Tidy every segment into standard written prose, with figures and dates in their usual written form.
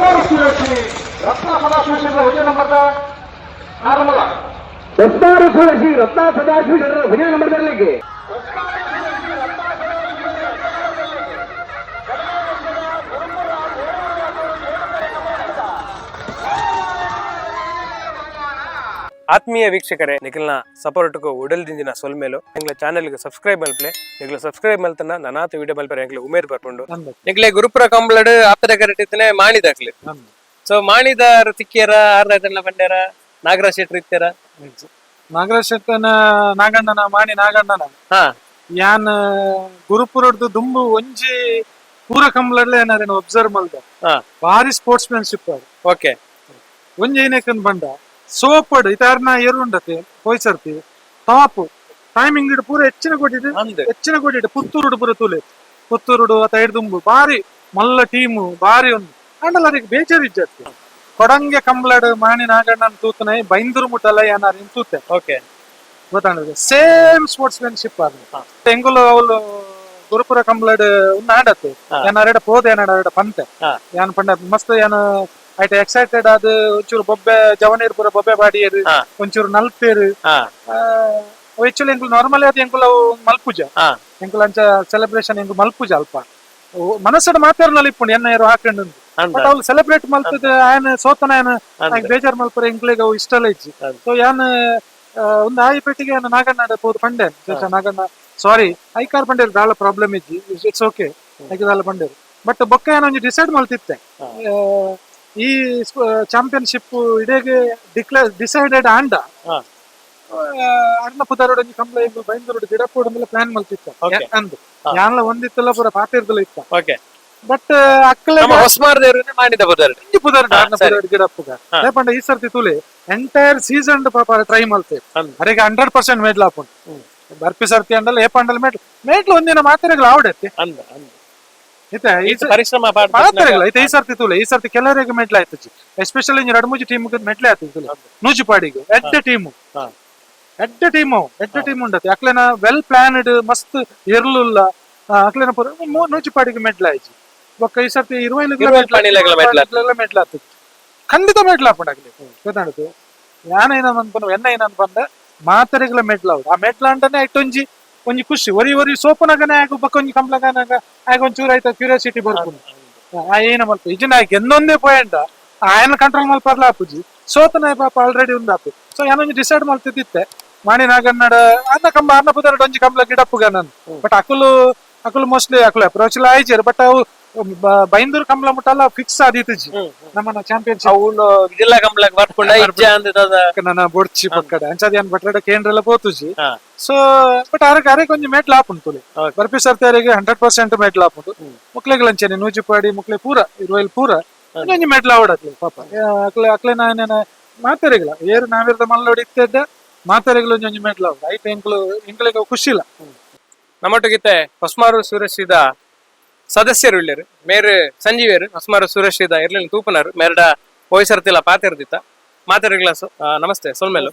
Suryashree, Ratna Sadashiva Vijay Namada, Narmala. Suryashree, Ratna Sadashiva Vijay Namada. ಆತ್ಮೀಯ ವೀಕ್ಷಕರೇ ನಿಖಿಲ್ನ ಸಪೋರ್ಟ್ಗೂ ಉಡಲ್ದಿಂದಿನ ಸೊಲ್ಮೇಲು ನಿಂಗ್ಲ ಚಾನೆಲ್ಗೆ subscribe ಮಲ್ಪಲೆ ನಿಗ್ಲ subscribe ಮಲ್ತನ ನಾನಾತ video ಮಲ್ಪರೆ ನಿಗ್ಲ ಉಮೇರ್ ಬರ್ಕೊಂಡು ನಿಗ್ಲೆ ಗುರುಪುರ ಕಂಬಳಡ್ ಆಪದ ಕರೆಟಿತ್ತನೆ ಮಾಣಿದಾಕ್ಲಿ ಸೊ ಮಾಣಿದಾರ ತಿಕ್ಕಿಯರ ಆರ್ದಾಟೆಲ್ಲ ಬಂಡ್ಯಾರ ನಾಗರಾಜ್ ಶೆಟ್ಟಿ ಇತ್ತಾರ ನಾಗರಾಜ್ ಶೆಟ್ಟನ ನಾಗಣ್ಣನ ಮಾಣಿ ನಾಗಣ್ಣನ ಹಾ ಯಾನ್ ಗುರುಪುರದ್ದು ದುಂಬು ಒಂಜಿ ಪೂರ ಕಂಬಳಡ್ಲೆ ಏನಾರೇನು ಒಬ್ಸರ್ವ್ ಮಲ್ದ ಭಾರಿ ಸ್ಪೋರ್ಟ್ಸ್ ಮ್ಯಾನ್ಶಿಪ್ ಅದು ಓಕೆ ಒಂಜಿ ಏನಕ್ಕಂದ್ ಬಂಡ ಸೋಪಡ್ ಇತಾರ್ನ ಏರುಂಡತೆ ಹೋಯ್ಸರ್ತಿ ಟಾಪ್ ಟೈಮಿಂಗ್ ಇಡ್ ಪೂರ ಹೆಚ್ಚಿನ ಕೊಟ್ಟಿಟ್ಟು ಪುತ್ತೂರುಡು ಪೂರ ತೂಲೆ ಪುತ್ತೂರುಡು ಅತ ಹಿಡ್ದುಂಬು ಬಾರಿ ಮಲ್ಲ ಟೀಮು ಬಾರಿ ಒಂದು ಅಂಡಲ್ಲ ಅದಕ್ಕೆ ಬೇಜಾರು ಇಜ್ಜತ್ತಿ ಕೊಡಂಗೆ ಕಂಬ್ಲಡ್ ಮಾಣಿ ನಾಗಣ್ಣನ ತೂತನೆ ಬೈಂದೂರು ಮುಟ್ಟಲ್ಲ ಏನಾರು ತೂತೆ ಓಕೆ ಗೊತ್ತಾಗ ಸೇಮ್ ಸ್ಪೋರ್ಟ್ಸ್ ಮ್ಯಾನ್ಶಿಪ್ ಅದು ಎಂಗುಲು ಅವಳು ಗುರುಪುರ ಕಂಬ್ಲಡ್ ಉನ್ನ ಆಡತ್ತೆ ಏನಾರ ಪೋದೆ ಏನಾಡ ಪಂತೆ ಯಾನ್ ಪಂಡ ಮಸ್ತ್ ಏನ ಐಟ್ ಎಕ್ಸೈಟೆಡ್ ಅದು ಒಂಚೂರು ಬೊಬ್ಬೆ ಜವನೀರ್ ಪೂರ ಬೊಬ್ಬೆ ಬಾಡಿಯರು ಒಂಚೂರು ನಲ್ಪೇರು ಆಕ್ಚುಲಿ ಎಂಕುಲು ನಾರ್ಮಲಿ ಅದು ಎಂಕುಲು ಮಲ್ಪುಜ ಎಂಕುಲು ಅಂಚ ಸೆಲೆಬ್ರೇಷನ್ ಎಂಕು ಮಲ್ಪುಜ ಅಲ್ಪ ಮನಸ್ಸಡ ಮಾತಾಡ್ನಲ್ಲಿ ಇಪ್ಪುಂಡು ಎನ್ನ ಯಾರು ಹಾಕೊಂಡು ಬಟ್ ಅವ್ರು ಸೆಲೆಬ್ರೇಟ್ ಮಲ್ತದ ಆಯನ ಸೋತನ ಆಯನ ಬೇಜಾರ್ ಮಲ್ಪರ ಎಂಕ್ಲಿಗೆ ಅವು ಇಷ್ಟಲ್ಲ ಇಜ್ಜಿ ಸೊ ಯಾನ್ ಒಂದು ಆಯಿ ಪೆಟ್ಟಿಗೆ ನಾಗಣ್ಣ ಪೋದು ಪಂಡೆ ನಾಗಣ್ಣ ಸಾರಿ ಐಕಾರ್ ಪಂಡೇರು ದಾಳ ಪ್ರಾಬ್ಲಮ್ ಇಜ್ಜಿ ಇಟ್ಸ್ ಓಕೆ ಐಕೆ ದಾಳ ಪಂಡೇರು ಬಟ್ ಬೊಕ್ಕ ಏನೋ ಒಂಜಿ ಡಿಸೈಡ್ ಮಲ್ತಿತ್ತೆ ಈ ಚಾಂಪಿಯನ್ಶಿಪ್ ಇಡೇಗೆ ಡಿಸೈಡೆಡ್ ಆಂಡ ಅರ್ನ ಪುದಾರೋಡ ಕಂಬಳ ಎಂಗು ಬೈಂದೂರು ಗಿಡಪ್ಪೋಡ ಮೇಲೆ ಪ್ಲಾನ್ ಮಲ್ತಿತ್ತ ಅಂದು ಯಾನ್ಲ ಒಂದಿತ್ತಲ್ಲ ಪೂರ ಪಾತಿರ್ದಲ್ಲ ಇತ್ತ ಬಟ್ ಅಕ್ಕಲ ಹೊಸ್ಮಾರ್ ಮಾಡಿದ ಪುದಾರ್ ಗಿಡಪ್ಪಗ ಪಂಡ ಈ ಸರ್ತಿ ತುಲೆ ಎಂಟೈರ್ ಸೀಸನ್ ಪಾಪ ಟ್ರೈ ಮಲ್ತೆ ಅರೆಗೆ 100% ಮೇಡ್ಲ ಹಾಕೊಂಡು ಬರ್ಪಿ ಸರ್ತಿ ಅಂಡಲ್ಲ ಏ ಪಂಡಲ್ ಮೇಡ್ಲು ಒಂದಿನ ಮಾತ್ರೆಗಳು ಆವಡತ್ತೆ ಪರಿಶ್ರಮ ಈ ಸರ್ತಿ ತೂಲೆ ಈ ಸರ್ತಿ ಕೆಲವರಿಗೆ ಮೆಟ್ಲ ಆಯ್ತು ಎಸ್ಪೆಷಲಿ ಎರಡು ಮೂಜಿ ಟೀಮ್ ಮೆಟ್ಲೆ ಆಯ್ತು ನೂಜುಪಾಡಿಗೆ ಎಡ್ಡ ಟೀಮ್ ಉಂಡತಿ ಅಕ್ಲೇನ ವೆಲ್ ಪ್ಲಾನ್ಡ್ ಮಸ್ತ್ ಇರ್ಲುಲ್ಲ ಅಕ್ಲೇನ ನೂಜುಪಾಡಿಗೆ ಮೆಟ್ಲ ಆಯ್ತು ಬೊಕ್ಕ ಈ ಸರ್ತಿ ಮೆಟ್ಲ ಆಯ್ತು ಖಂಡಿತ ಮೆಟ್ಲ ಹಾಕೊಂಡಾಗ್ಲಿ ಗೊತ್ತಾಡುದು ಯಾನೇನ ಎನ್ನ ಏನಂತ ಬಂದ ಮಾತರೆಗಳ ಮೆಟ್ಲ ಹೌದು ಆ ಮೆಟ್ಲ ಅಂಟನೆ ಒಂಜಿ ಖುಷಿ ಒರಿ ಸೋಪನಾಗನೆ ಆಗ ಬಕ್ಕ ಒಂಜಿ ಕಂಪ್ಲಗಾನಾಗ ಆಗ ಒಂಚೂರು ಆಯ್ತಾ ಕ್ಯೂರಿಯಾಸಿಟಿ ಬರ್ಕೊಂಡು ಏನ ಮಲ್ಪ ಇಜಿನ ಗೆನ್ನೊಂದೇ ಪಾಯಿಂಟ್ ಆಯನ ಕಂಟ್ರೋಲ್ ಮಲ್ಪರ್ಲ ಆಪುಜಿ ಸೋತನ ಪಾಪ ಆಲ್ರೆಡಿ ಉಂದಾಪು ಸೊ ಏನೊಂದು ಡಿಸೈಡ್ ಮಾಡ್ತಿದ್ದಿತ್ತೆ ಮಾಣಿ ನಾಗನ್ನಡ ಅನ್ನ ಕಂಬ ಅನ್ನ ಪುದರ ಒಂಜಿ ಕಂಬ್ಲ ಗಿಡಪ್ಪುಗ ನಾನು ಬಟ್ ಅಕುಲು ಮೋಸ್ಟ್ಲಿ ಅಕುಲು ಅಪ್ರೋಚ್ ಆಯ್ಚೇರು ಬಟ್ ಅವು ಬೈಂದೂರು ಕಂಬಳ ಮುಟ್ಟಲ್ಲ ಫಿಕ್ಸ್ ಆದಿತ್ತುಜಿ ನಮ್ಮನ್ನ ಚಾಂಪಿಯನ್ಶಿಪ್ ಜಿಲ್ಲಾ ಕಂಬಳ ನನ್ನ ಬೊಡ್ಚಿ ಪಕ್ಕಡೆ ಅಂಚದ ಏನ್ ಬಟ್ರಡ ಕೇಂದ್ರ ಪೋತುಜಿ ಸೊ ಬಟ್ ಅರೆ ಕೊಂಚ ಮೇಟ್ಲ ಆಪುಂಟು ಬರ್ಪಿ ಸರ್ತಿ ಅರೆಗೆ 100% ಮೇಟ್ಲ ಆಪುಂಟು ಮುಕ್ಲೆಗಳು ಅಂಚೆನೆ ನೂಜಿಪಾಡಿ ಮುಕ್ಲೆ ಪೂರ ಇರುವಲ್ಲಿ ಪೂರ ಒಂಜಿ ಮೇಟ್ಲ ಆವಡತ್ಲಿ ಪಾಪ ಅಕ್ಲೆ ನಾನು ಮಾತಾರಿಗಳ ಏರು ನಾವಿರದ ಮಲ್ಲೋಡಿ ಇತ್ತಿದ್ದ ಮಾತಾರಿಗಳು ಒಂಜಿ ಮೇಟ್ಲ ಆವಡ ಐತೆ ಎಂಕ್ಲಿಗೆ ಖುಷಿ ಇಲ್ಲ ನಮ್ಮೊಟ್ಟಿಗಿತ್ತೆ ಹೊಸ್ಮಾರು ಸುರೇಶ್ರೀದ ಸದಸ್ಯರು ಇಳ್ಳರು ಮೇರು ಸಂಜೀವಿಯರು ಹೊಸ್ಮಾರು ಸುರೇಶ್ರೀದ ಇರ್ಲಿಲ್ಲ ತೂಪನರು ಮೇರಡ ಪೋಯ್ಸರ್ತಿಲ್ಲ ಪಾತಿರ್ದಿತ್ತ ಮಾತಾರಿಗಳ ನಮಸ್ತೆ ಸೊಲ್ಮೇಲು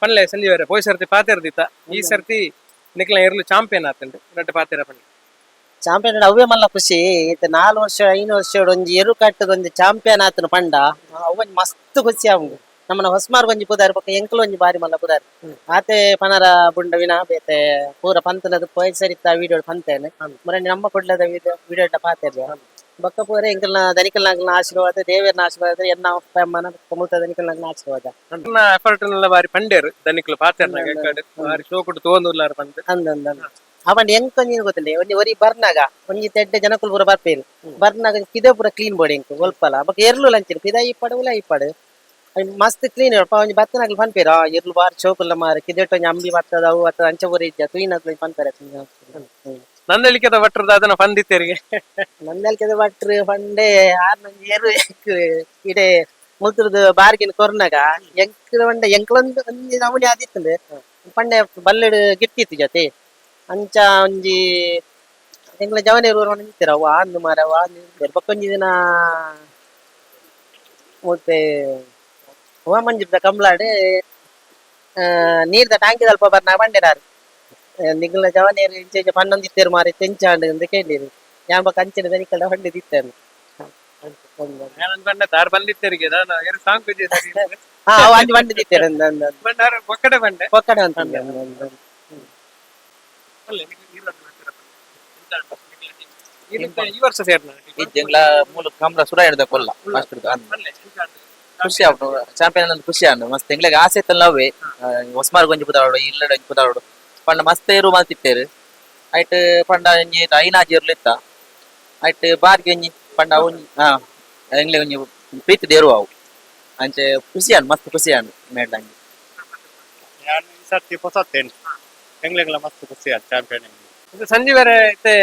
ಪನ್ಲೆ ಸಂಜೀವಿಯರ ಪೋಯ್ಸರ್ತಿ ಪಾತಿರ್ದಿತ್ತ ಈ ಸರ್ತಿ ನಿಕ್ಲ ಇರ್ಲು ಚಾಂಪಿಯನ್ ಆತಂಡು ರಡ್ಡ ಪಾತಿರ ಪನ್ಲೆ ಚಾಂಪಿಯನ್ ಅವೇ ಮಲ್ಲ ಖುಷಿ ಇತ್ತೆ 4 ವರ್ಷ 5 ವರ್ಷ ಒಂಜಿ ಎರು ಕಟ್ಟದ ಒಂಜಿ ಚಾಂಪಿಯನ್ ಆತನ ಪಂಡ ಅವನ್ ಮಸ್ತ್ ಖುಷಿ ಅವಂಗು ನಮ್ಮನ ಹೊಸ್ಮಾರ್ ಒಂಜಿ ಪುದಾರ್ ಪಕ್ಕ ಎಂಕಲ್ ಒಂಜಿ ಬಾರಿ ಮಲ್ಲ ಪುದಾರ್ ಆತೆ ಪನರ ಬುಂಡವಿನ ಬೇತೆ ಪೂರ ಪಂತನದ ಪೋಯ್ಸರಿತ್ತ ವಿಡಿಯೋ ಪಂತೇನೆ ಮರಣ್ಣ ನಮ್ಮ ಕೊಡ್ಲದ ವಿಡಿಯೋ ಪಾತಿರ್ಯ ಬಕ್ಕ ಪೂರ ಎಂಕಲ್ನ ದನಿಕಲ್ನಾಗ್ನ ಆಶೀರ್ವಾದ ದೇವರನ ಆಶೀರ್ವಾದ ಎನ್ನ ಅಮ್ಮನ ಮುತ ದನಿಕಲ್ನಾಗ್ನ ಆಶೀರ್ವಾದ ಎಫರ್ಟ್ ಬಾರಿ ಪಂಡೇರು ದನಿಕಲ್ ಪಾತಿರ್ನಾಗ ಬಾರಿ ಶೋಕುಡು ತೋಂದುಲ್ಲಾರ ಪಂತ ಅಂದ ಅವನ್ ಎಂಕೊಂಜಿ ಗೊತ್ತಿಲ್ಲ ಒಂಜಿ ಒರಿ ಬರ್ನಾಗ ಒಂಜಿ ತೆಡ್ಡೆ ಜನಕುಲ್ ಪೂರ ಬರ್ಪೇರು ಬರ್ನಾಗ ಕಿದೆ ಪೂರ ಕ್ಲೀನ್ ಬೋಡಿ ಎಂಕು ಒಲ್ಪಲ ಬಕ್ಕ ಎರ್ಲು ಲಂಚಿನ ಪಿದ ಇಪ್ಪಡು ಉಲ ಇಪ್ಪಡು ಮಸ್ತ್ ಕ್ಲೀನ್ ಒಂಜಿ ಬತ್ತನಾಗ್ಲಿ ಪನ್ಪೇರು ಎರ್ಲು ಬಾರಿ ಚೋಕುಲ್ಲ ಮಾರ ಕಿದೆಟ್ ಒಂಜಿ ಅಂಬಿ ಬರ್ತದ ಅವು ಅಥವಾ ಅಂಚ ಪೂರ ಇಜ್ಜ ಕ್ಲೀನ್ ಆಗ್ಲಿ ಪನ್ಪೇರೆ ನಂದಲಿಕೆದ ಭಟ್ರದ ಅದನ್ನ ಪಂದಿತ್ತೇರಿಗೆ ನಂದಲಿಕೆದ ಭಟ್ರು ಪಂಡೆ ಆರ್ನೊಂಜಿ ಏರು ಇಡೆ ಮುಲ್ತುರ್ದು ಬಾರ್ಗಿನ ಕೊರ್ನಾಗ ಎಂಕ್ಲೊಂದು ಒಂಜಿ ನಮೂನಿ ಆದಿತ್ತಂದ್ರೆ ಪಂಡೆ ಬಲ್ಲೆಡ್ ಗಿಟ್ಟಿತ್ತು ಜೊತೆ ಅಂಚ ಒಂಜಿ ಎಂಗ್ಲ ಜವನೇರು ನಿಂತಿರ ಅವು ಆಂದು ಮಾರ ಬಕ್ಕೊಂಜಿ ದಿನ ಮತ್ತೆ ಹೂವ ಮಂಜಿದ ಕಂಬ್ಲಾಡ್ ನೀರ್ದ ಟ್ಯಾಂಕಿ ಸ್ವಲ್ಪ ಬರ್ನ ಬಂಡೆರಾರು ನಿಗ್ಲ ಜವನೇರು ಇಂಚೆ ಪನ್ನೊಂದಿತ್ತೇರು ಮಾರಿ ತೆಂಚಾಂಡ್ ಅಂತ ಕೇಳಿರಿ ಯಾನ್ ಬಕ್ಕ ಅಂಚಿನ ದನಿಕಲ್ದ ಹೊಂಡಿದಿತ್ತೇನು ಬಂಡೆ ತಾರ್ ಬಂದಿತ್ತರಿಗೆ ನಾನು ಎರಡು ಸಾಂಗ್ ಅಂಜಿ ಬಂಡಿ ತಿತ್ತೇನೆ ಬಂಡಾರ ಒಕ್ಕಡೆ ಬಂಡೆ ಒಕ್ಕಡೆ ಅಂತ ಈ ವರ್ಷ ಸೇರ್ನ ಇದ್ದಂಗ್ಲ ಮೂಲ ಕಮ್ರ ಸುರ ಹಿಡ್ದ ಕೊಲ್ಲ ಖುಷಿ ಆಗ್ತು ಚಾಂಪಿಯನ್ ಅಂತ ಖುಷಿ ಆಂಡು ಮಸ್ತ್ ಎಂಗ್ಲೆಗ್ ಆಸೆ ಇತ್ತಲ್ಲ ಅವೇ ಹೊಸ್ಮಾರ್ ಗೊಂಜಿ ಪುದಾಡು ಇಲ್ಲಡ ಪುದಾಡು ಪಂಡ ಮಸ್ತ್ ಏರು ಮಾತಿತ್ತೇರು ಐಟ್ ಪಂಡ ಒಂಜಿ ಐನಾಜಿ ಇರ್ಲಿತ್ತ ಐಟ್ ಬಾರ್ಗೆ ಒಂಜಿ ಪಂಡ ಒಂಜಿ ಎಂಗ್ಲೆ ಒಂಜಿ ಪ್ರೀತಿ ದೇರು ಅವು ಅಂಚೆ ಖುಷಿ ಆಂಡು ಮಸ್ತ್ ಖುಷಿ ಆಂಡು ಮೇಡ್ದಂಗೆ ಈ ಸರ್ತಿ ಹೊಸತ್ತೇನು ಎಂಗ್ಲೆಗ್ಲ ಮಸ್ತ್ ಖುಷಿ ಆಯ್ತು ಚಾಂಪಿಯನ್ ಸಂಜೆ ಬೇರೆ ಐತೆ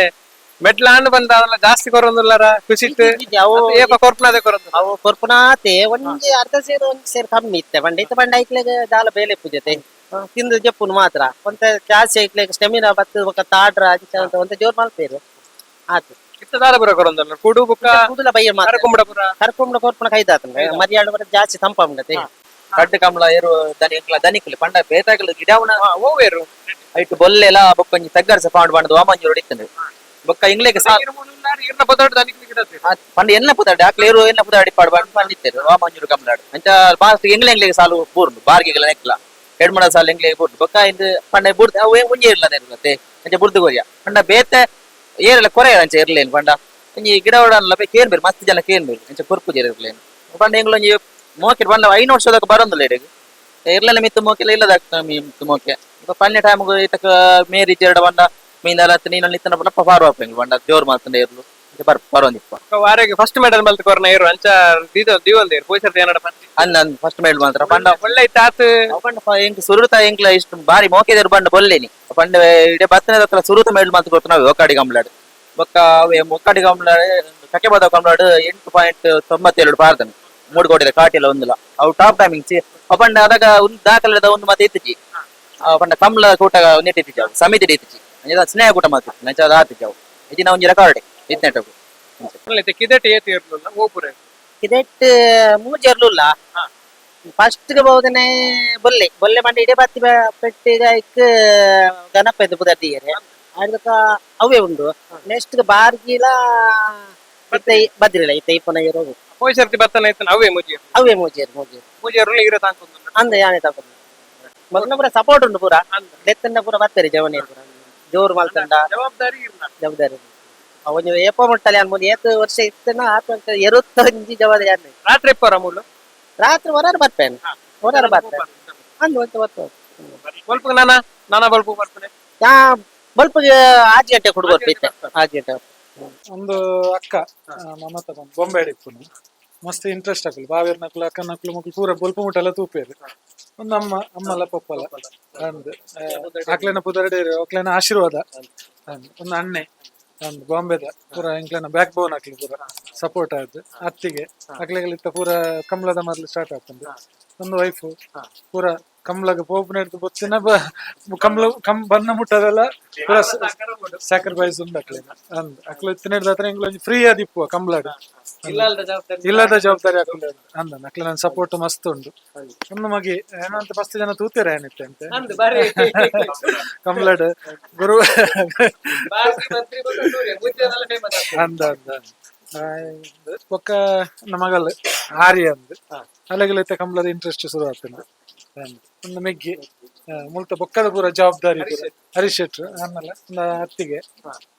ಮೆಟ್ಲ ಹಣ್ಣು ಬಂದ ಅದೆಲ್ಲ ಜಾಸ್ತಿ ಕೊರೊಂದಿಲ್ಲಾರ ಖುಷಿ ಇತ್ತು ಅವು ಏಪ ಕೊರ್ಪುನದೇ ಕೊರೊಂದು ಅವು ಕೊರ್ಪುನಾತೆ ಒಂಜಿ ಅರ್ಧ ಸೇರು ಒಂಜಿ ಸೇರು ಕಮ್ಮಿ ಇತ್ತೆ ಬಂಡ ಇತ್ತ ಬಂಡ ಐಕ್ಲೆಗ್ ದಾಲ ಬೇಲೆ ಪೂಜತೆ ತಿಂದು ಜಪ್ಪುನು ಮಾತ್ರ ಒಂತ ಜಾಸ್ತಿ ಐಕ್ಲೆಗ್ ಸ್ಟೆಮಿನಾ ಬತ್ತು ಬೊಕ್ಕ ತಾಡ್ರ ಅಂತ ಒಂತ ಜೋರ್ ಮಲ್ಪೇರು ಆತು ಇತ್ತದಾದ ಪುರ ಕೊರೊಂದಲ್ಲ ಕುಡು ಬುಕ್ಕ ಕೂದಲ ಬಯ್ಯ ಮಾತ್ರ ಕರಕುಂಬಡ ಪುರ ಕರ್ಕೊಂಡ ಕೊರ್ಪುನ ಕೈದಾತಂಗ ಮರಿಯಾಡು ಬರ ಜಾಸ್ತಿ ತಂಪಂಗತೆ ಕಡ್ಡು ಕಮ್ಲ ಏರು ದನಿಕ್ಲೆ ಪಂಡ ಬೇತಾಗಲ ಗಿಡವನ ಓವೇರು ಐಟ್ ಬೊಲ್ಲೆಲ ಬೊಕ್ಕೊಂಜಿ ತಗ್ಗರ್ಸ ಪಾಂಡ್ ಬಂಡದು ವಾಮಂಜಿ ಹೊಡಿತಂಡು ಬೊಕ್ಕ ಇಂಗ್ಲೆಗ್ ಇರ್ನ ಬದೋಡ್ ದನಿಕ್ ಗಿಡತೆ ಪಂಡ ಎನ್ನ ಪುದಾಡಿ ಆಕ್ಲೇರು ಎನ್ನ ಪುದಾಡಿ ಪಾಡ್ಬಾರ್ದು ಪಂಡಿತ್ತೇರು ವಾಮಂಜೂರು ಕಮ್ಲಾಡು ಅಂಚ ಲಾಸ್ಟ್ ಎಂಗ್ಲೆಗ್ ಸಾಲು ಪೂರ್ನು ಬಾರ್ಗಿಗಳ ನೆಕ್ಲ ಎಡ್ಮಡ ಸಾಲು ಎಂಗ್ಲೆಗ್ ಪೂರ್ನು ಬೊಕ್ಕ ಇಂದು ಪಂಡ ಬುಡ್ದು ಅವೇ ಒಂಜಿ ಇರ್ಲದ ಇರ್ಲತೆ ಅಂಚ ಬುಡ್ದು ಗೊರಿಯ ಪಂಡ ಬೇತೆ ಏರೆಲ್ಲ ಕೊರೆ ಅಂಚ ಇರ್ಲೇನು ಪಂಡ ಒಂಜಿ ಗಿಡ ಉಡಲ್ಲ ಕೇನ್ಬೇರು ಮಸ್ತ್ ಜನ ಕೇನ್ಬೇರು ಅಂಚ ಕೊರ್ಪುಜೇರು ಇರ್ಲೇನು ಪಂಡ ಎಂಗ್ಲೊಂಜಿ ಮೋಕೆ ಬಂದ 5 ವರ್ಷದಕ್ಕೆ ಬರೋದಿಲ್ಲ ಇಡೆಗ್ ಇರ್ಲೆಲ್ಲ ಮಿತ್ತು ಮೋಕೆಲ್ಲ ಇಲ್ಲದ ಮಿತ್ತು ಮೋಕೆ ಪನ್ನೆ ಟೈಮ್ಗು ಇತಕ ಮೇರಿ ಜೇರ್ಡ ಬಂಡ ಮೀನಲ್ಲ ನೀನಲ್ಲಿ ಇತ್ತನ ಪಪ್ಪ ಪಾರು ಹಾಪಂಗಿ ಬಂಡ ಜೋರ್ ಮಾತಂಡ ಇರ್ಲು ಬರೋಂದಿಪ್ಪ ವಾರಿಗೆ ಫಸ್ಟ್ ಮೆಡಲ್ ಮಲ್ತ ಕೊರ್ನ ಇರು ಅಂಚ ದಿವಂದೇರು ಪೋಯ್ಸರ್ತಿ ಏನಡ ಬಂದಿ ಅಂದ್ ಫಸ್ಟ್ ಮೇಲ್ ಮಾತ್ರ ಪಂಡ ಒಳ್ಳೆ ಇತ್ತಾತು ಪಂಡ ಎಂಕ್ ಸುರುತ ಎಂಕ್ಲ ಇಷ್ಟು ಬಾರಿ ಮೋಕೆದೇರು ಬಂಡ ಬೊಲ್ಲೇನಿ ಪಂಡ ಇಡೆ ಬತ್ತನದ ಸುರುತ ಮೇಲ್ ಮಾತು ಕೊಡ್ತಾವೆ ಒಕ್ಕಾಡಿ ಗಮ್ಲಾಡ್ ಬೊಕ್ಕ ಅವೇ ಒಕ್ಕಾಡಿ ಗಮ್ಲಾಡ್ ಕಕ್ಕೆ ಬಾದ ಗಮ್ಲಾಡ್ 8.97 ಪಾರ್ದನು 3 ಕೋಟಿದ ಕಾಟಿಲ್ಲ ಒಂದಿಲ್ಲ ಅವು ಟಾಪ್ ಟೈಮಿಂಗ್ ಪಂಡ ಅದಾಗ ಒಂದು ದಾಖಲೆದ ಒಂದು ಮತ್ತೆ ಇತ್ತಿಜಿ ಪಂಡ ಕಮ್ಲ ಕೂಟ ನೆಟ್ಟಿಜ್ಜಿ ಅವು ಸಮಿತಿ ಇತ್ತಿಜಿ ಸ್ನೇಹ ಕೂಟ ಮಾತು ನಂಚದ ಆತಿಜ್ಜಿ ಅವು ಇದಿನ ಒಂಜಿ ರೆಕಾರ್ಡ್ ಇತ್ನೆಟು ಕಿದೆಟ್ ಏತಿ ಇರ್ಲಿಲ್ಲ ಓಪುರೆ ಇದೆಟ್ ಮೂಜರ್ಲುಲ್ಲ ಫಸ್ಟ್ ಗೆ ಬಹುದನೆ ಬೊಲ್ಲೆ ಬಂಡ ಇಡೆ ಬತ್ತಿ ಪೆಟ್ಟಿಗ ಇಕ್ ಗಣಪತಿ ಪುದರ್ದಿಯರೆ ಅದಕ್ಕ ಅವೇ ಉಂಡು ನೆಕ್ಸ್ಟ್ ಗೆ ಬಾರ್ಗಿಲ ಬದ್ರಿಲ ಇತ್ತೆ ಇಪ್ಪನ ಇರೋದು ಪೋಯ್ಸರ್ತಿ ಬತ್ತನ ಇತ್ತನ ಅವೇ ಮೂಜೇರು ಇರ ತಾಂಕೊಂದು ಅಂದ ಯಾನೆ ತಗೊಂಡು ಮೊದಲ ಪೂರ ಸಪೋರ್ಟ್ ಉಂಡು ಪೂರ ಡೆತ್ತನ್ನ ಪೂರ ಬತ್ತರಿ ಜವನಿ ಪೂರ ಜೋರು ಮಲ್ತಂಡ ಜವಾಬ್ದಾರಿ ಅವನು ಏಪ ಮುಟ್ಟಲೆ ಅನ್ಬೋದು ಏತ್ ವರ್ಷ ಇತ್ತನ ಆತ ಎರೊತ್ತೊಂಜಿ ಜವಾಬ್ದಾರಿ ಯಾರು ರಾತ್ರಿ ಎಪ್ಪರ ಮೂಲು ರಾತ್ರಿ ಹೊರಾರು ಬರ್ತೇನೆ ಅಂದ್ ಹೊತ್ತು ಬಲ್ಪ್ ನಾನಾ ಬಲ್ಪ್ ಬರ್ತೇನೆ ಬಲ್ಪ್ಗೆ 6 ಗಂಟೆ ಹುಡುಗರು ಇತ್ತೆ 6 ಗಂಟೆ ಒಂದು ಅಕ್ಕ ಮಮತ ಬಂದು ಬೊಂಬೆ ಹಿಡಿಪುನು ಮಸ್ತ್ ಇಂಟ್ರೆಸ್ಟ್ ಹಾಕಲು ಬಾವೇರ್ ನಕ್ಲು ಅಕ್ಕ ನಕ್ಲು ಮಕ್ಳು ಪೂರ ಬೊಲ್ಪ ಮುಟ್ಟೆಲ್ಲ ತೂಪೇರು ಒಂದು ಅಮ್ಮಲ ಪಪ್ಪಲ ಅಂದ್ ಅಕ್ಲೇನ ಪುದರಡೆ ಅಕ್ಲೇನ ಆಶೀರ್ವಾದ ಅಂದ್ ಒಂದು ಅಣ್ಣೆ ಅಂದ್ ಬಾಂಬೆದ ಪೂರ ಇಂಕ್ಲೇನ ಬ್ಯಾಕ್ ಬೋನ್ ಹಾಕ್ಲಿ ಪೂರ ಸಪೋರ್ಟ್ ಆಯ್ತು ಅತ್ತಿಗೆ ಅಕ್ಲೆಗಳಿತ್ತ ಪೂರ ಕಮಲದ ಮೊದಲು ಸ್ಟಾರ್ಟ್ ಆಗ್ತಂದು ಒಂದು ವೈಫು ಪೂರ ಕಮ್ಲಗ ಪೋಪುನ ಹಿಡ್ದು ಬೊತ್ತಿನ ಬಣ್ಣ ಮುಟ್ಟದೆಲ್ಲ ಪೂರ ಸ್ಯಾಕ್ರಿಫೈಸ್ ಉಂಡು ಅಕ್ಲೇನ ಅಂದ್ ಅಕ್ಲು ಇತ್ತಿನ ಹಿಡ್ದು ಇಂಗ್ಲೊಂಜಿ ಫ್ರೀ ಆದಿಪ್ಪುವ ಕಮ್ಲಾಡ್ ಇಲ್ಲದ ಜವಾಬ್ದಾರಿ ಹಾಕೊಂಡು ಅಂದ ಅಕ್ಲೆ ನನ್ನ ಸಪೋರ್ಟ್ ಮಸ್ತ್ ಉಂಡು ಒಂದು ಮಗಿ ಏನಂತ ಮಸ್ತ್ ಜನ ತೂತಿರ ಏನಿತ್ತೆ ಅಂತೆ ಕಮ್ಲಾಡ್ ಗುರು ಅಂದ ಒಕ್ಕ ನಮಗಲ್ ಆರಿ ಅಂದ್ ಅಲೆಗಳೈತೆ ಕಮ್ಲದ ಇಂಟ್ರೆಸ್ಟ್ ಶುರು ಆಗ್ತದೆ ಒಂದು ಮೆಗ್ಗಿ ಮುಲ್ತ ಬೊಕ್ಕದ ಪೂರ ಜವಾಬ್ದಾರಿ ಹರೀಶ್ ಶೆಟ್ರು ಆಮೇಲೆ ಒಂದು ಅತ್ತಿಗೆ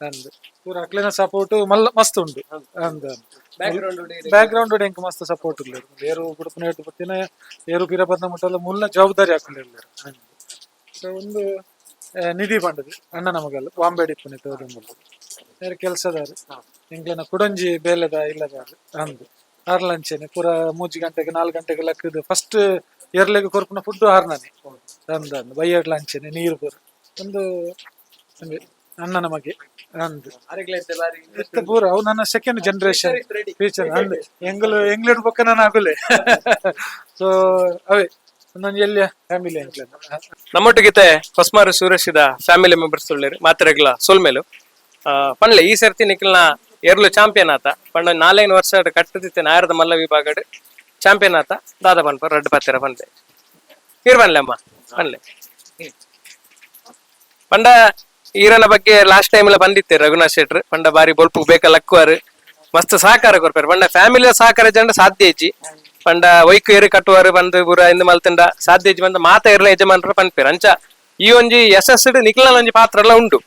ಅಂದ್ ಪೂರ ಅಕ್ಲಿನ ಸಪೋರ್ಟ್ ಮಸ್ತ್ ಉಂಡು ಅಂದ್ ಬ್ಯಾಕ್ ಗ್ರೌಂಡ್ ಎಂಕ್ ಮಸ್ತ್ ಸಪೋರ್ಟ್ ಇಲ್ಲ ಏರು ಬುಡಪುನ ಹೇಳ್ತು ಬತ್ತಿನ ಏರು ಪಿರಪತ್ನ ಮುಟ್ಟಲ್ಲ ಮುಲ್ಲ ಜವಾಬ್ದಾರಿ ಹಾಕೊಂಡಿಲ್ಲ ಸೊ ಒಂದು ನಿಧಿ ಬಂಡದು ಅಣ್ಣನ ಮಗಲ್ ಬಾಂಬೆ ಡಿಪ್ಪುನ ಬೇರೆ ಕೆಲಸದಾರು ಎಂಕ್ಲೆನ ಕುಡಂಜಿ ಬೇಲೆದ ಇಲ್ಲದಾರು ಅಂದ್ ಆರ್ಲಂಚೆನೆ ಪೂರ 3 ಗಂಟೆಗೆ 4 ಗಂಟೆಗೆ ಲೆಕ್ಕದ ಫಸ್ಟ್ ಏರ್ಲೆಗ್ ಕೊರ್ಪುನ ಫುಡ್ ಆರ್ನನೆ ಅಂದ್ ಬೈಯಡ್ ಲಂಚೆನೆ ನೀರು ಪೂರ ಒಂದು ಅಣ್ಣನ ಮಗೆ ಅಂದ್ ಪೂರ ಅವು ನನ್ನ ಸೆಕೆಂಡ್ ಜನರೇಷನ್ ಫ್ಯೂಚರ್ ಅಂದ್ ಎಂಗ್ಲೆಡ್ ಬೊಕ್ಕ ನಾನು ಆಗುಲೆ ಸೊ ಅವೇ ಒಂದೊಂದು ಎಲ್ಲಿಯ ಫ್ಯಾಮಿಲಿ ಎಂಕ್ಲೆ ನಮ್ಮೊಟ್ಟಿಗಿತ್ತೆ ಹೊಸ್ಮಾರು ಸೂರ್ಯಶ್ರೀದ ಫ್ಯಾಮಿಲಿ ಮೆಂಬರ್ಸ್ ಉಳ್ಳೇರು ಮಾತ್ರೆಗ್ಲ ಸೋಲ್ಮೇಲು ಪಂಡ್ಲೆ ಈ ಸರ್ತಿ ನಿಖಿಲ್ನ ಏರ್ಲು ಚಾಂಪಿಯನ್ ಆತ ಪಂಡ 4 ವರ್ಷ ಕಟ್ಟದಿತ್ತೆ ನಾಯರದ ಮಲ್ಲ ವಿಭಾಗಡ್ ಚಾಂಪಿಯನ್ ಆತ ದಾದ ಪನ್ಪ ರಡ್ಡು ಪತ್ತಿರ ಪಂದೆ ಇರ್ ಬನ್ಲೆ ಅಮ್ಮ ಬನ್ಲೆ ಪಂಡ ಈರನ ಬಗ್ಗೆ ಲಾಸ್ಟ್ ಟೈಮ್ ಎಲ್ಲ ಬಂದಿತ್ತೆ ರಘುನಾಥ್ ಶೆಟ್ರು ಪಂಡ ಬಾರಿ ಬೊಲ್ಪು ಬೇಕಲ್ಲ ಅಕ್ಕುವಾರು ಮಸ್ತ್ ಸಹಕಾರ ಕೊರ್ಪಾರ ಪಂಡ ಫ್ಯಾಮಿಲಿಯ ಸಹಕಾರ ಜಂಡ ಸಾಧ್ಯ ಇಜ್ಜಿ ಪಂಡ ವೈಕ್ ಏರಿ ಕಟ್ಟುವಾರು ಬಂದು ಪೂರ ಇಂದು ಮಲ್ತಂಡ ಸಾಧ್ಯ ಇಜ್ಜಿ ಬಂದ ಮಾತ ಇರ್ಲ ಯಜಮಾನ್ರ ಪನ್ಪೇರ್ ಅಂಚ ಈ ಒಂಜಿ ಯಶಸ್ಸು ನಿಖಿಲ ಒಂಜಿ ಪಾತ್ರ ಎಲ್ಲ ಉಂಡು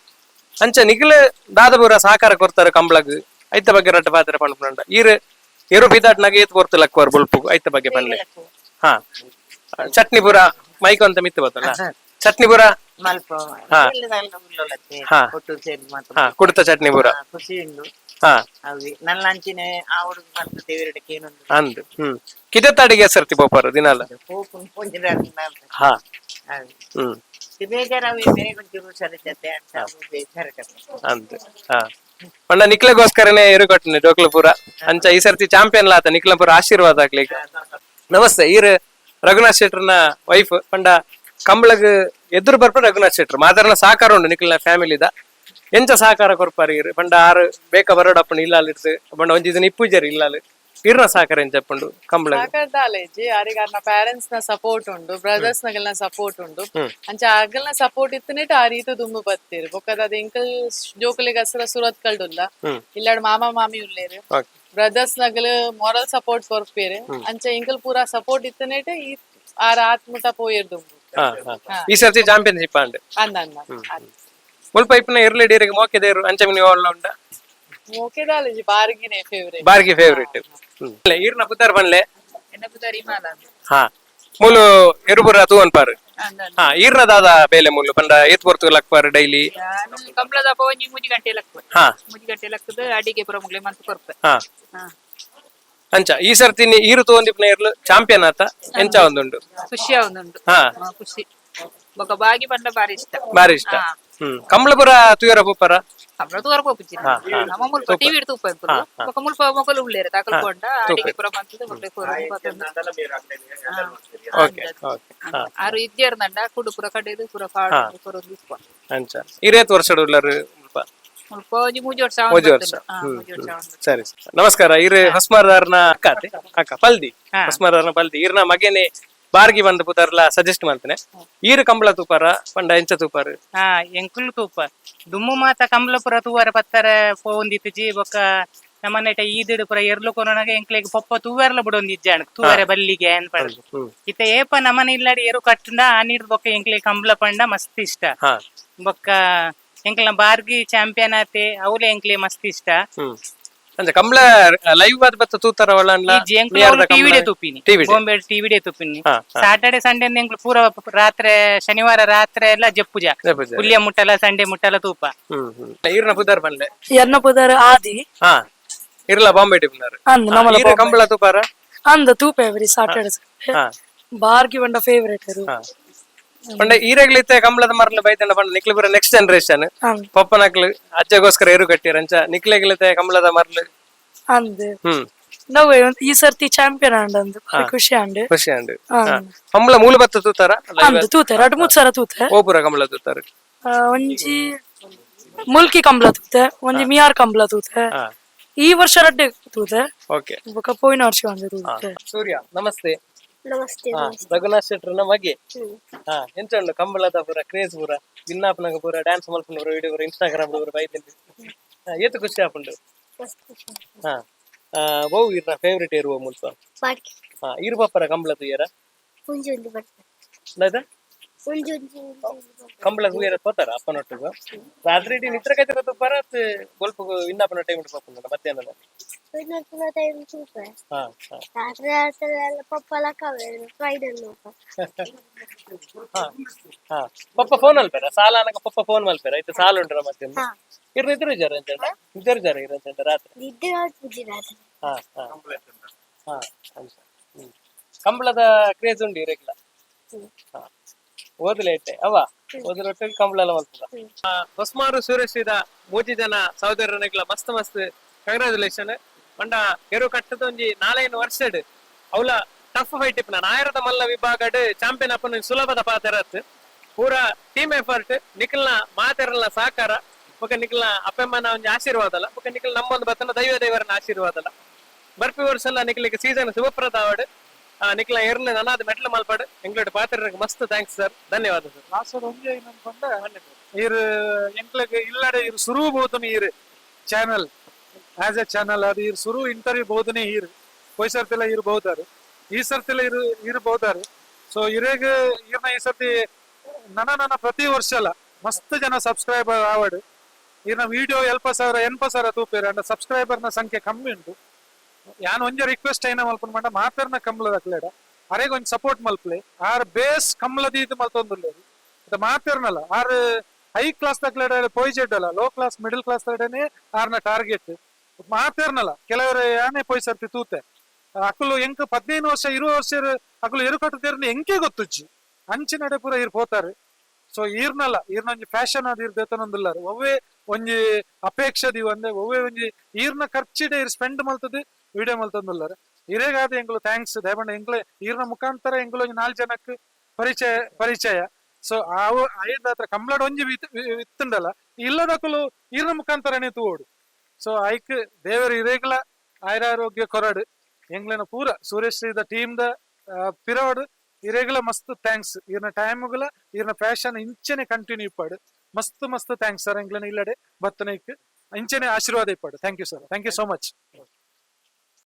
ಅಂಚ ನಿಖಿಲ್ ದಾದ ಪೂರ ಸಹಕಾರ ಕೊಡ್ತಾರೆ ಕಂಬಳಗ್ ಐತ ಬಗ್ಗೆ ರಟ್ಟ ಪಾತ್ರ ಪಂಡ ಈರ್ ಎರು ಬಿದಾಟ್ನಾಗ ಏತ್ ಕೊರ್ತು ಲಕ್ವಾರ್ ಬುಲ್ಪು ಐತ ಬಗ್ಗೆ ಪನ್ಲೆ ಹಾ ಚಟ್ನಿ ಪೂರ ಮೈಕ್ ಅಂತ ಮಿತ್ತು ಬತ್ತಲ್ಲ ಚಟ್ನಿ ಪೂರ ಹಾ ಹಾ ಹಾ ಕುಡ್ತ ಚಟ್ನಿ ಪೂರ ಹಾ ಅಂದ್ ಕಿದತ್ತಾಡಿಗೆ ಹೆಸರ್ತಿ ಪೋಪಾರು ದಿನಾಲ ಹಾ ಅಂದ್ ಹಾ ಪಂಡ ನಿಕ್ಲಗೋಸ್ಕರನೇ ಎರುಗೊಟ್ಟನೆ ಜೋಕ್ಲಪುರ ಅಂಚ ಈ ಸರ್ತಿ ಚಾಂಪಿಯನ್ ಲಾತ ನಿಕ್ಲಪುರ ಆಶೀರ್ವಾದ ಆಗ್ಲಿಕ್ಕೆ ನಮಸ್ತೆ ಈರ್ ರಘುನಾಥ್ ಶೆಟ್ರನ ವೈಫ್ ಪಂಡ ಕಂಬಳಗ್ ಎದುರು ಬರ್ಪ ರಘುನಾಥ್ ಶೆಟ್ರು ಮಾತಾಡನ ಸಹಕಾರ ಉಂಡು ನಿಕ್ಲಿನ ಫ್ಯಾಮಿಲಿದ ಎಂಚ ಸಹಕಾರ ಕೊರ್ಪಾರ ಇರು ಪಂಡ ಆರು ಬೇಕ ಬರೋಡಪ್ಪನ ಇಲ್ಲಾಲ್ ಇರ್ದು ಪಂಡ ಒಂಜಿ ದಿನ ಇಪ್ಪುಜರಿ ಇಲ್ಲಾಲ್ ಇರ್ನ ಸಹಕಾರ ಎಂಚ ಪಂಡು ಕಂಬಳ ಸಾಕರ್ದಾಲೇಜಿ ಅರಿಗ ಅರ್ನ ಪೇರೆಂಟ್ಸ್ ನ ಸಪೋರ್ಟ್ ಉಂಡು ಬ್ರದರ್ಸ್ ನಗಲ್ನ ಸಪೋರ್ಟ್ ಉಂಡು ಅಂಚ ಅಗಲ್ನ ಸಪೋರ್ಟ್ ಇತ್ತನೇಟ ಆ ರೀತಿ ದುಂಬು ಬತ್ತೀರು ಬೊಕ್ಕದ ಅದ ಎಂಕಲ್ ಜೋಕುಲಿಗೆ ಹಸ್ರ ಸುರತ್ ಕಲ್ಡುಲ್ಲ ಇಲ್ಲಾಡ್ ಮಾಮ ಮಾಮಿ ಉಳ್ಳೇರು ಬ್ರದರ್ಸ್ ನಗಲ್ ಮಾರಲ್ ಸಪೋರ್ಟ್ ಕೊರ್ಪೇರು ಅಂಚ ಎಂಕಲ್ ಪೂರ ಸಪೋರ್ಟ್ ಇತ್ತನೇಟ ಈ ಆರ ಆತ್ಮಟ ಪೋಯರ್ ದುಂಬು ಈ ಸರ್ತಿ ಚಾಂಪಿಯನ್ಶಿಪ್ ಅಂಡ್ ಮುಲ್ಪ ಇಪ್ಪನ ಇರ್ಲಿ ಡೀರಿಗೆ ಮೋಕೆದೇರು ಅಂಚಮಿನಿ ಓಳ್ಲ ಉಂಡ ಮೋಕೆದಾಲೇಜಿ ಬಾರ್ಗಿನೇ ಫೇವರೇಟ್ ಬಾರ್ಗಿ ಫೇವರೇಟ್ ಈರ್ನ ಪುತ್ತಾರ್ ಬನ್ಲೆ ಹಾ ಮೂಲು ಎರುಬುರ ತೂವನ್ ಪಾರು ಹಾ ಈರ್ನ ದಾದ ಬೇಲೆ ಮೂಲು ಪಂಡ ಏತ್ ಪೊರ್ತು ಲಕ್ಪಾರ್ ಡೈಲಿ ಕಂಬಳದ ಒಂಜಿ 3 ಗಂಟೆ ಲಕ್ಪ ಹಾ 3 ಗಂಟೆ ಲಕ್ಕದ ಅಡಿಗೆ ಪುರ ಮುಗ್ಲೆ ಮಂತ್ ಕೊರ್ಪೆ ಹಾ ಅಂಚ ಈ ಸರ್ತಿ ಈರು ತೂವೊಂದಿಪ್ಪನ ಇರ್ಲು ಚಾಂಪಿಯನ್ ಆತ ಎಂಚ ಒಂದುಂಡು ಖುಷಿ ಆವೊಂದುಂಡು ಹಾ ಖುಷಿ ಬೊಕ ಬಾಗಿ ಪಂಡ ಬಾರಿ ಇಷ್ಟ ಕಂಬಳಪುರ ತುಯರ ಪೂಪರ ಕಂಬಳ ತೂವರ ಪೋಪಿಚ್ಚಿ ನಮ್ಮ ಮುಲ್ಪ ಟಿವಿ ತೂಪ ಬೊಕ ಮುಲ್ಪ ಮೊಕಲು ಉಳ್ಳೇರೆ ತಾಕಲ್ಕೊಂಡ ಅಡಿಗೆ ಪುರ ಮಂತದ ಮುಗ್ಲೆ ಪುರ ಓಕೆ ಓಕೆ ಆರು ಇದ್ದೇರ್ನಂಡ ಕುಡು ಪುರ ಕಡೆದು ಪುರ ಕಾಡು ಪುರ ದಿಸ್ಪ ಅಂಚ ಇರೇತ್ ವರ್ಷದ ಉಳ್ಳರು ಮುಲ್ಪ ಮುಲ್ಪ ಒಂಜಿ 3 ವರ್ಷ ಸರಿ ನಮಸ್ಕಾರ ಇರ್ ಹಸ್ಮಾರ್ದಾರ್ನ ಅಕ್ಕ ಪಲ್ದಿ ಹಸ್ಮಾರ್ದಾರ್ನ ಪಲ್ದಿ ಇರ್ನ ಮಗೇನೆ ಬಾರ್ಗಿ ಬಂದು ಪುತಾರ್ಲ ಸಜೆಸ್ಟ್ ಮಾಡ್ತೇನೆ ಈರು ಕಂಬಳ ತೂಪಾರ ಪಂಡ ಎಂಚ ತೂಪಾರು ಎಂಕುಲ್ ತೂಪ ದುಮ್ಮು ಮಾತ ಕಂಬಳಪುರ ತೂವರ ಪತ್ತರ ಪೋಂದಿತ್ತು ಬೊಕ್ಕ ನಮ್ಮನೆಟ ಈದಿಡು ಪುರ ಎರ್ಲು ಕೊರೋನಾಗ ಎಂಕ್ಲೆಗ್ ಪೊಪ್ಪ ತೂವೆರ್ಲ ಬಿಡೊಂದಿಜ್ಜಾಣ ತೂವರೆ ಬಲ್ಲಿಗೆ ಅನ್ಪಡ ಇತ್ತ ಏಪ ನಮನ ಇಲ್ಲಾಡಿ ಎರು ಕಟ್ಟಂಡ ಆನಿಡ್ ಬೊಕ್ಕ ಎಂಕ್ಲೆಗ್ ಕಂಬಳ ಪಂಡ ಮಸ್ತ್ ಇಷ್ಟ ಬೊಕ್ಕ ಎಂಕ್ಲ ಬಾರ್ಗಿ ಚಾಂಪಿಯನ್ ಆತೆ ಅವಲೆ ಎಂಕ್ಲೆ ಮಸ್ತ್ ಇಷ್ಟ ಅಂದ್ರೆ ಕಂಬಳ ಲೈವ್ ಆದ ಬತ್ತ ತೂತಾರ ಒಳ್ಳ ಟಿವಿಡೆ ತುಪ್ಪಿನಿ ಬಾಂಬೆ ಟಿವಿಡೆ ತುಪ್ಪಿನಿ ಸಾಟರ್ಡೆ ಸಂಡೇ ಎಂಕ್ಲು ಪೂರ ರಾತ್ರಿ ಶನಿವಾರ ರಾತ್ರಿ ಎಲ್ಲ ಜಪ್ಪುಜ ಹುಲ್ಲಿಯ ಮುಟ್ಟಲ ಸಂಡೆ ಮುಟ್ಟಲ ತೂಪ ಈರ್ನ ಪುದಾರ್ ಬಂಡೆ ಎನ್ನ ಪುದರ್ ಆದಿ ಹಾ ಇರ್ಲ ಬಾಂಬೆ ಟಿಪ್ನಾರು ಕಂಬಳ ತೂಪಾರ ಅಂದ ತೂಪ ಎವ್ರಿ ಸಾಟರ್ಡೆ ಬಾರ್ಗಿ ಬಂಡ ಫೇವರೇಟ್ ಪಂಡ ಈರಾಗ್ಲಿತ್ತೆ ಕಂಬಳದ ಮರಲ ಬೈತಂಡ ಪಂಡ ನಿಕ್ಲಿ ಪುರ ನೆಕ್ಸ್ಟ್ ಜನರೇಷನ್ ಪಪ್ಪನಕ್ಲು ಅಜ್ಜಗೋಸ್ಕರ ಎರು ಕಟ್ಟಿರಂಚ ನಿಕ್ಲೆಗ್ಲಿತ್ತೆ ಕಂಬಳದ ಮರಲು ಅಂದ್ ನಾವು ಈ ಸರ್ತಿ ಚಾಂಪಿಯನ್ ಅಂಡ್ ಖುಷಿ ಅಂಡ್ ಕಂಬಳ ಮೂಲ ಬತ್ತ ತೂತಾರ ತೂತಾರ 2-3 ಸಲ ತೂತೆ ಓಪುರ ಕಂಬಳ ತೂತಾರ ಒಂಜಿ ಮುಲ್ಕಿ ಕಂಬಳ ತೂತೆ ಒಂಜಿ ಮಿಯಾರ್ ಕಂಬಳ ತೂತೆ ಈ ವರ್ಷ ರಡ್ಡೆ ತೂತೆ ಓಕೆ ಬೊಕ ಪೋಯಿನ ವರ್ಷ ಒಂದು ತೂತೆ ಸೂರ್ಯ ನಮಸ್ತೆ ನಮಸ್ತೆ ರಘುನಾಥ್ ಶೆಟ್ರನ ಮಗೆ ಎಂಚ ಉಂಡು ಕಂಬಳದ ಪೂರ ಕ್ರೇಜ್ ಪೂರ ವಿನ್ನಾಪನಗ ಪೂರ ಡ್ಯಾನ್ಸ್ ಮಲ್ಪನ ಪೂರ ವಿಡಿಯೋ ಪೂರ ಇನ್ಸ್ಟಾಗ್ರಾಮ್ ಪೂರ ಬೈತಿಂಡು ಏತು ಖುಷಿ ಆಪುಂಡು ಬಹು ಇರ್ನ ಫೇವರೇಟ್ ಇರುವ ಮುಲ್ಪ ಇರು ಬಪ್ಪರ ಕಂಬಳ ತುಯ್ಯರ ಕಂಬಳ ತುಯ್ಯರ ಹೋತಾರ ಅಪ್ಪನೊಟ್ಟಿಗೂ ರಾತ್ರಿ ನಿತ್ರ ಕೈತರ ತುಪ್ಪಾರ ಸ್ವಲ್ಪ ವಿನ್ನಾಪನ ಟೈಮ್ ಪಾಪುಂಡ ಮಧ್ಯಾಹ್ನದ ಪಪ್ಪ ಫೋನ್ ಅಲ್ಪೇರ ಸಾಲ ಅನ್ನಕ ಪಪ್ಪ ಫೋನ್ ಮಲ್ಪೇರ ಐತೆ ಸಾಲ ಉಂಟರ ಮತ್ತೆ ಇರ್ನ ಇದ್ರು ಜಾರ ಅಂಚಂಡ ಇద్దರು ಜಾರ ಇರಂಚಂಡ ರಾತ್ರಿ ಕಂಬಳದ ಕ್ರೇಜ್ ಉಂಡು ಇರಕ್ಲ ಓದಲೆ ಇಟ್ಟೆ ಅವ ಓದಲೊಟ್ಟಿಗೆ ಕಂಬಳ ಎಲ್ಲ ಮಲ್ಪದ ಹೊಸ್ಮಾರು ಸೂರ್ಯಶ್ರೀದ 3 ಜನ ಸಹೋದರನಿಗ್ಲ ಮಸ್ತ್ ಮಸ್ತ್ ಕಂಗ್ರಾಚುಲೇಷನ್ ಪಂಡ ಎರು ಕಟ್ಟದ ಒಂಜಿ 4 ವರ್ಷಡ್ ಅವಳ ಟಫ್ ಫೈಟ್ ಇಪ್ಪನ ನಾಯರದ ಮಲ್ಲ ವಿಭಾಗಡ್ ಚಾಂಪಿಯನ್ ಅಪ್ಪನ ಸುಲಭದ ಪಾತ್ರತ್ ಪೂರ ಟೀಮ್ ಎಫರ್ಟ್ ನಿಖಿಲ್ನ ಮಾತೆರಲ್ಲ ಸಹಕಾರ ಬೊಕ ನಿಖಿಲ್ನ ಅಪ್ಪಮ್ಮನ ಒಂಜಿ ಆಶೀರ್ವಾದ ಅಲ್ಲ ಬೊಕ ನಿಖಿಲ್ ನಮ್ಮೊಂದು ಬತ್ತನ ದೈವರನ ಆಶೀರ್ವಾದ ಅಲ್ಲ ಬರ್ಪಿ ವರ್ಷ ಎಲ್ಲ ನಿಖಿಲಿಗೆ ಸೀಸನ್ ಶುಭಪ್ರದ ಅವಡ್ ನಿಖಿಲ ಎರ್ನ ನನಾದ ಮೆಟ್ಲ ಮಲ್ಪಾಡು ಎಂಗ್ಲಡ್ ಪಾತ್ರರಿಗೆ ಮಸ್ತ್ ಥ್ಯಾಂಕ್ಸ್ ಸರ್ ಧನ್ಯವಾದ ಸರ್ ಲಾಸ್ಟ್ ಒಂಜಿ ಏನಂತಂಡ ಇರ್ ಎಂಕ್ಲೆಗ್ ಇಲ್ಲಡೆ ಇರ್ ಸುರು ಬೋತುನ ಇರ್ ಚಾನೆಲ್ ಆಸ್ ಎ ಚಾನಲ್ ಅದು ಇರ್ ಸುರು ಇಂಟರ್ವ್ಯೂ ಬಹುದನೇ ಇರು ಹೋಯ್ ಸರ್ತಿಲ್ಲ ಇರ್ಬಹುದಾರು ಈ ಸರ್ತಿಲ್ಲ ಇರ್ಬಹುದಾರು ಸೊ ಇರೇಗ ಇರ್ನ ಈ ಸರ್ತಿ ನನ್ನ ಪ್ರತಿ ವರ್ಷ ಅಲ್ಲ ಮಸ್ತ್ ಜನ ಸಬ್ಸ್ಕ್ರೈಬರ್ ಆವಡ್ ಇರ್ನ ವಿಡಿಯೋ 80,000 ತೂಪೇರು ಅಂಡ ಸಬ್ಸ್ಕ್ರೈಬರ್ ನ ಸಂಖ್ಯೆ ಕಮ್ಮಿ ಉಂಟು ಯಾನ್ ಒಂಜ ರಿಕ್ವೆಸ್ಟ್ ಐನ ಮಲ್ಪನ್ ಮಾಡ ಮಾತರ್ನ ಕಮ್ಲದ ಕ್ಲೇಡ ಅರೆಗ್ ಒಂದ್ ಸಪೋರ್ಟ್ ಮಲ್ಪಲೆ ಆರ್ ಬೇಸ್ ಕಮ್ಲದಿ ಇದು ಮಲ್ತೊಂದುಲ್ಲೇರು ಮಾತೇರ್ನಲ್ಲ ಆರ್ ಹೈ ಕ್ಲಾಸ್ ತಕ್ಲೇಡ ಪೊಯ್ಜೆಡ್ಡಲ್ಲ ಲೋ ಕ್ಲಾಸ್ ಮಿಡಲ್ ಕ್ಲಾಸ್ ತಡೆನೆ ಆರ್ನ ಟಾರ್ಗೆಟ್ ಮಾತೇರ್ನಲ್ಲ ಕೆಲವರು ಯಾನೇ ಪೊಯ್ ಸರ್ತಿ ತೂತೆ ಅಕುಲು ಎಂಕ್ 15 ವರ್ಷ 20 ವರ್ಷ ಅಕುಲು ಎರುಕಟ್ಟು ತೇರ್ನ ಎಂಕೆ ಗೊತ್ತುಜ್ಜಿ ಅಂಚಿನಡೆ ಪೂರ ಇರ್ ಪೋತಾರೆ ಸೊ ಈರ್ನಲ್ಲ ಈರ್ನ ಒಂಜಿ ಫ್ಯಾಷನ್ ಅದು ಇರ್ದೇತನೊಂದುಲ್ಲಾರು ಒವ್ವೇ ಒಂಜಿ ಅಪೇಕ್ಷದಿ ಒಂದೇ ಒವ್ವೇ ಒಂಜಿ ಈರ್ನ ಖರ್ಚಿಡೆ ಇರ್ ಸ್ಪೆಂಡ್ ಮಲ್ತದೆ ವಿಡಿಯೋ ಮಲ್ತೊಂದುಲ್ಲಾರು ಇರೇಗಾದ ಎಂಗ್ಲು ಥ್ಯಾಂಕ್ಸ್ ದಯಪಂಡ ಎಂಗ್ಲೆ ಈರ್ನ ಮುಖಾಂತರ ಎಂಗ್ಲು ಒಂಜಿ 4 ಜನಕ್ಕೆ ಪರಿಚಯ ಸೊ ಅವು ಐದ ಹತ್ರ ಕಂಬ್ಲಾಡ್ ಒಂಜಿ ವಿತ್ತುಂಡಲ್ಲ ಇಲ್ಲದಕ್ಕಲು ಈರ್ನ ಮುಖಾಂತರನೇ ತೂವೋಡು ಸೊ ಐಕ್ ದೇವರು ಇರೇಗ್ಲ ಆಯುರಾರೋಗ್ಯ ಕೊರಡು ಎಂಗ್ಲನ ಪೂರ ಸೂರ್ಯಶ್ರೀ ದ ಟೀಮ್ ದ ಪಿರೋಡ್ ಇರೇಗ್ಲ ಮಸ್ತ್ ಥ್ಯಾಂಕ್ಸ್ ಈರ್ನ ಟೈಮ್ಗಳ ಈರ್ನ ಫ್ಯಾಷನ್ ಇಂಚನೆ ಕಂಟಿನ್ಯೂ ಇಪ್ಪಾಡು ಮಸ್ತ್ ಥ್ಯಾಂಕ್ಸ್ ಸರ್ ಎಂಗ್ಲನ ಇಲ್ಲಡೆ ಬತ್ತನೈಕ್ ಇಂಚನೆ ಆಶೀರ್ವಾದ ಇಪ್ಪಾಡು thank you sir thank you so much.